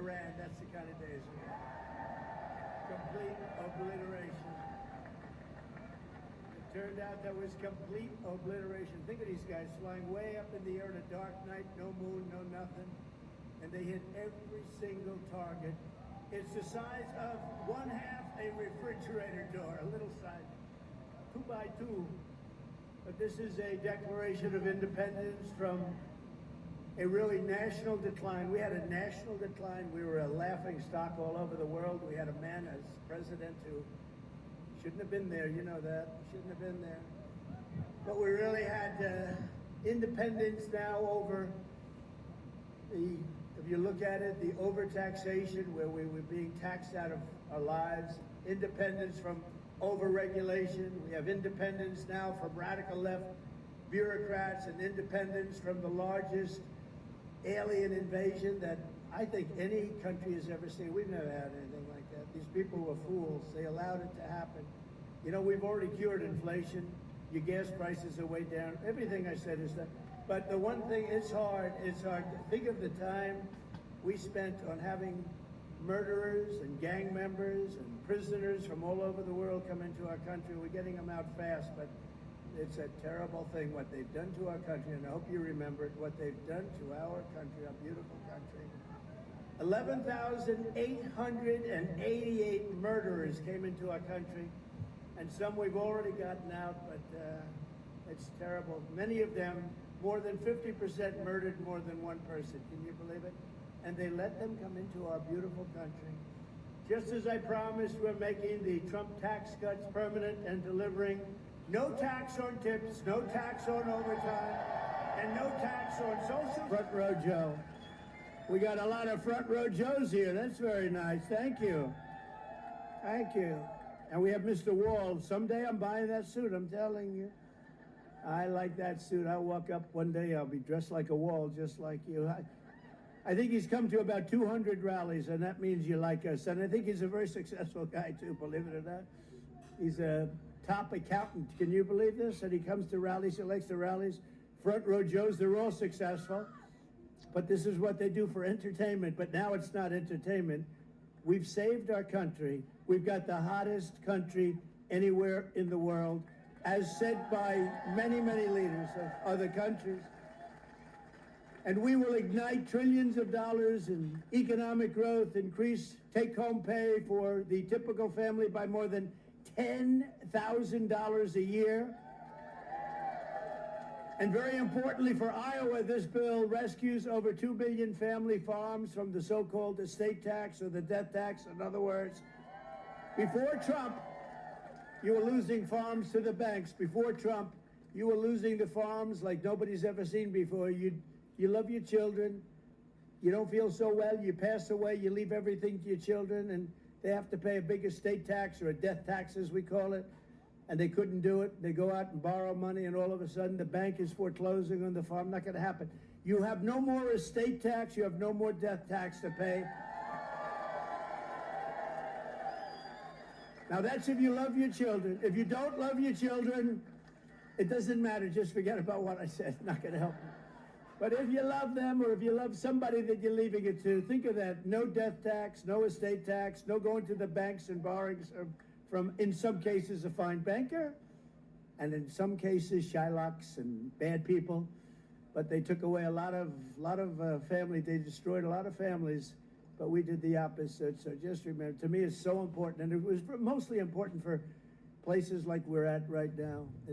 Iran. That's the kind of days we had. Complete obliteration. It turned out that was complete obliteration. Think of these guys flying way up in the air on a dark night, no moon, no nothing, and they hit every single target. It's the size of one half a refrigerator door, a little size, 2 by 2. But this is a declaration of independence from a really national decline. We had a national decline. We were a laughing stock all over the world. We had a man as president who shouldn't have been there. You know that. Shouldn't have been there. But we really had independence now over the, if you look at it, the overtaxation where we were being taxed out of our lives, independence from overregulation. We have independence now from radical left bureaucrats and independence from the largest alien invasion that I think any country has ever seen. We've never had anything like that. These people were fools. They allowed it to happen. You know, we've already cured inflation. Your gas prices are way down. Everything I said is that. But the one thing, it's hard. It's hard. Think of the time we spent on having murderers and gang members and prisoners from all over the world come into our country. We're getting them out fast, but it's a terrible thing what they've done to our country, and I hope you remember it, what they've done to our country, our beautiful country. 11,888 murderers came into our country, and some we've already gotten out, but it's terrible. Many of them, more than 50% murdered more than one person. Can you believe it? And they let them come into our beautiful country. Just as I promised, we're making the Trump tax cuts permanent and delivering no tax on tips, no tax on overtime, and no tax on social. Front row Joe. We got a lot of front row Joes here. That's very nice. Thank you. Thank you. And we have Mr. Wall. Someday I'm buying that suit, I'm telling you. I like that suit. I'll walk up one day, I'll be dressed like a Wall, just like you. I think he's come to about 200 rallies, and that means you like us. And I think he's a very successful guy, too, believe it or not. He's a top accountant. Can you believe this? And he comes to rallies, he likes the rallies. Front row Joes, they're all successful. But this is what they do for entertainment. But now it's not entertainment. We've saved our country. We've got the hottest country anywhere in the world, as said by many, many leaders of other countries. And we will ignite trillions of dollars in economic growth, increase take-home pay for the typical family by more than $10,000 a year. And very importantly for Iowa, this bill rescues over 2 billion family farms from the so-called estate tax or the death tax. In other words, before Trump, you were losing farms to the banks. Before Trump, you were losing the farms like nobody's ever seen before. You love your children. You don't feel so well. You pass away. You leave everything to your children, and they have to pay a big estate tax or a death tax, as we call it. And they couldn't do it. They go out and borrow money, and all of a sudden the bank is foreclosing on the farm. Not going to happen. You have no more estate tax. You have no more death tax to pay. Now that's if you love your children. If you don't love your children, it doesn't matter. Just forget about what I said. Not going to help you. But if you love them, or if you love somebody that you're leaving it to, think of that. No death tax, no estate tax, no going to the banks and borrowing from, in some cases, a fine banker, and in some cases, Shylocks and bad people. But they took away a lot of family. They destroyed a lot of families, but we did the opposite. So just remember, to me, it's so important, and it was mostly important for places like we're at right now.